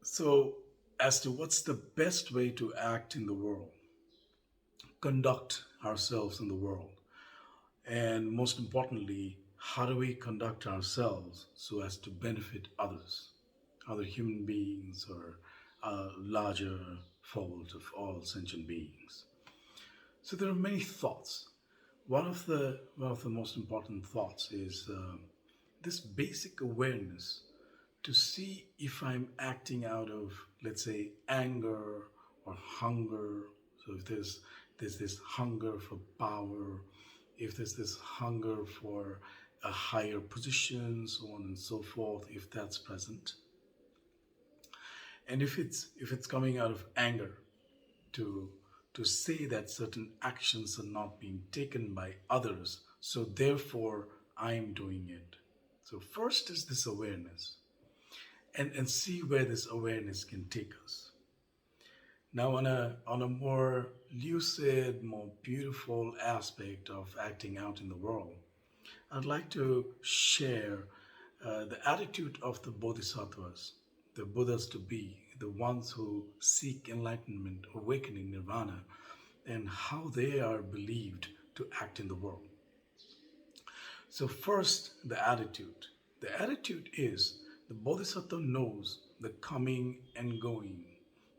So, as to what's the best way to act in the world, conduct ourselves in the world, and most importantly, how do we conduct ourselves so as to benefit others, other human beings, or a larger fold of all sentient beings? So, there are many thoughts. One of the most important thoughts is this basic awareness to see if I'm acting out of, let's say, anger or hunger. So if there's this hunger for power, if there's this hunger for a higher position, so on and so forth, if that's present, and if it's coming out of anger to to say that certain actions are not being taken by others, so therefore I am doing it. So first is this awareness, and see where this awareness can take us. Now, on a more lucid, more beautiful aspect of acting out in the world, I'd like to share the attitude of the bodhisattvas, the Buddhas to be, the ones who seek enlightenment, awakening nirvana, and how they are believed to act in the world. So, first, the attitude. The attitude is the bodhisattva knows the coming and going,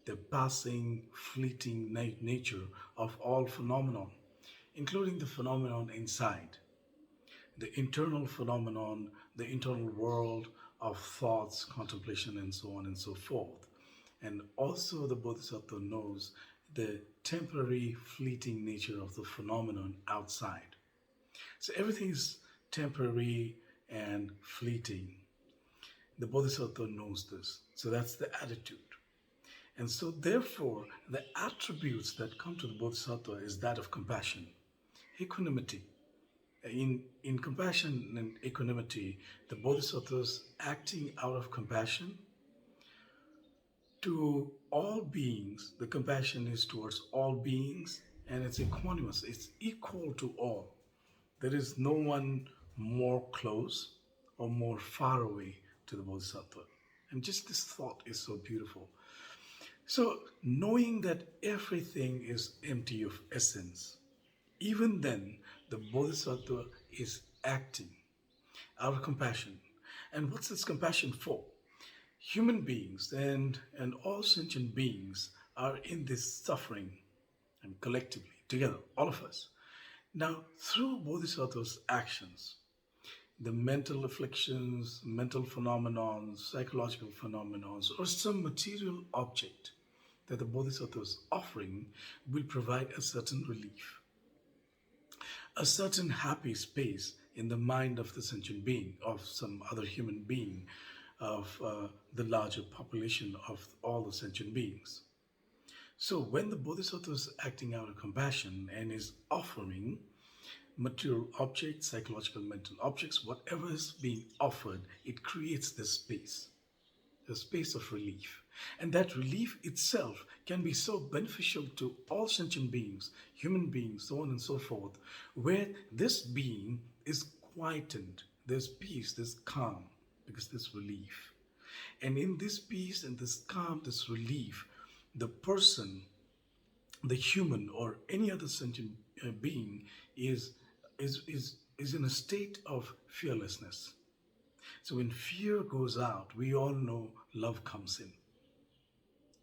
the passing, fleeting nature of all phenomenon, including the phenomenon inside, the internal phenomenon, the internal world of thoughts, contemplation, and so on and so forth. And also, the bodhisattva knows the temporary, fleeting nature of the phenomenon outside. So everything is temporary and fleeting. The Bodhisattva knows this. So that's the attitude. And so, therefore, the attributes that come to the Bodhisattva is that of compassion, equanimity. In compassion and equanimity, the Bodhisattvas acting out of compassion to all beings. The compassion is towards all beings, and it's equanimous, it's equal to all. There is no one more close or more far away to the Bodhisattva. And just this thought is so beautiful. So, knowing that everything is empty of essence, even then, the Bodhisattva is acting out of compassion. And what's this compassion for? Human beings and all sentient beings are in this suffering, and collectively, together, all of us. Now, through Bodhisattva's actions, the mental afflictions, mental phenomenons, psychological phenomenons, or some material object that the Bodhisattva is offering will provide a certain relief, a certain happy space in the mind of the sentient being, of some other human being, of the larger population of all the sentient beings. So when the Bodhisattva is acting out of compassion and is offering material objects, psychological mental objects, whatever is being offered, it creates this space, a space of relief. And that relief itself can be so beneficial to all sentient beings, human beings, so on and so forth, where this being is quietened, there's peace, there's calm, because there's relief. And in this peace and this calm, this relief, the person, the human or any other sentient being is is in a state of fearlessness. So when fear goes out, we all know love comes in.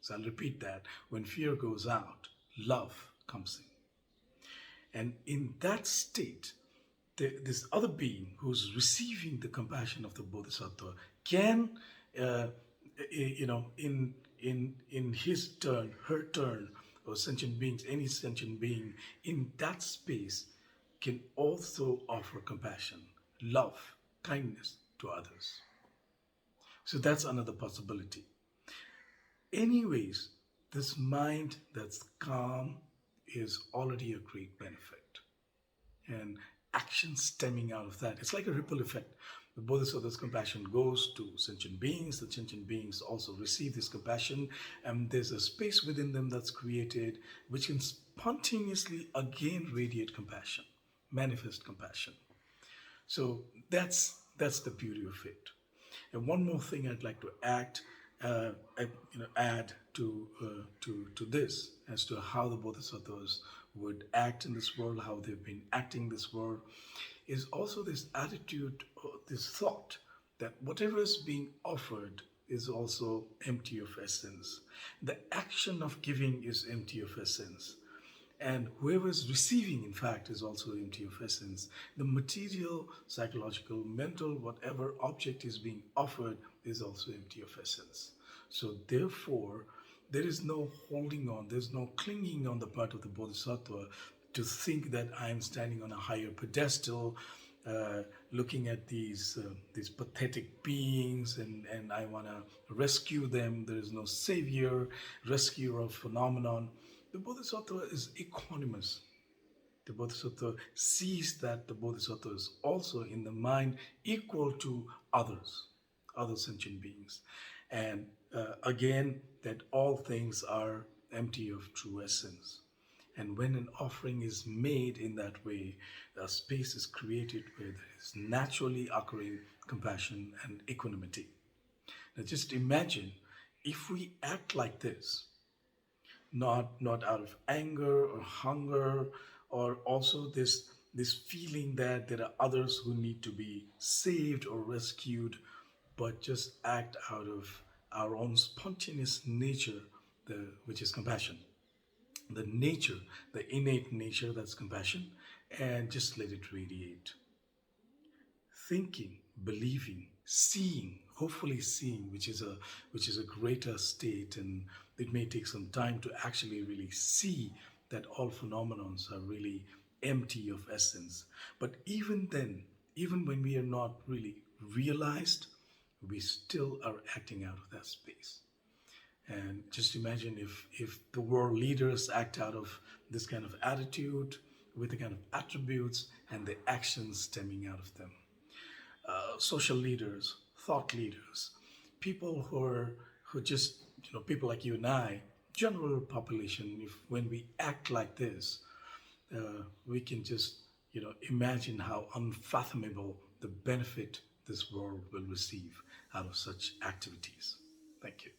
So I'll repeat that. When fear goes out, love comes in. And in that state, this other being who's receiving the compassion of the Bodhisattva can, uh, in his turn, her turn, or sentient beings, any sentient being in that space can also offer compassion, love, kindness to others. So that's another possibility. Anyways, this mind that's calm is already a great benefit. And action stemming out of that, it's like a ripple effect. The Bodhisattva's compassion goes to sentient beings, the sentient beings also receive this compassion, and there's a space within them that's created which can spontaneously again radiate compassion, manifest compassion. So that's the beauty of it. And one more thing I'd like to add I, add to this as to how the bodhisattvas would act in this world, how they've been acting this world, is also this attitude, this thought that whatever is being offered is also empty of essence. The action of giving is empty of essence. And whoever is receiving, in fact, is also empty of essence. The material, psychological, mental, whatever object is being offered is also empty of essence. So, therefore, there is no holding on, there's no clinging on the part of the bodhisattva to think that I am standing on a higher pedestal, uh, looking at these pathetic beings, and I want to rescue them. There is no savior, rescuer of phenomenon. The Bodhisattva is equanimous. The Bodhisattva sees that the Bodhisattva is also in the mind equal to others, other sentient beings. And again, that all things are empty of true essence. And when an offering is made in that way, a space is created where there is naturally occurring compassion and equanimity. Now, just imagine if we act like this, not out of anger or hunger, or also this feeling that there are others who need to be saved or rescued, but just act out of our own spontaneous nature, which is compassion, the nature, the innate nature that's compassion, and just let it radiate. Thinking, believing, seeing, hopefully seeing, which is a greater state, and it may take some time to actually really see that all phenomenons are really empty of essence. But even then, even when we are not really realized, we still are acting out of that space. And just imagine if the world leaders act out of this kind of attitude, with the kind of attributes and the actions stemming out of them. Social leaders, thought leaders, people who just, people like you and I, general population. If when we act like this, we can just imagine how unfathomable the benefit this world will receive out of such activities. Thank you.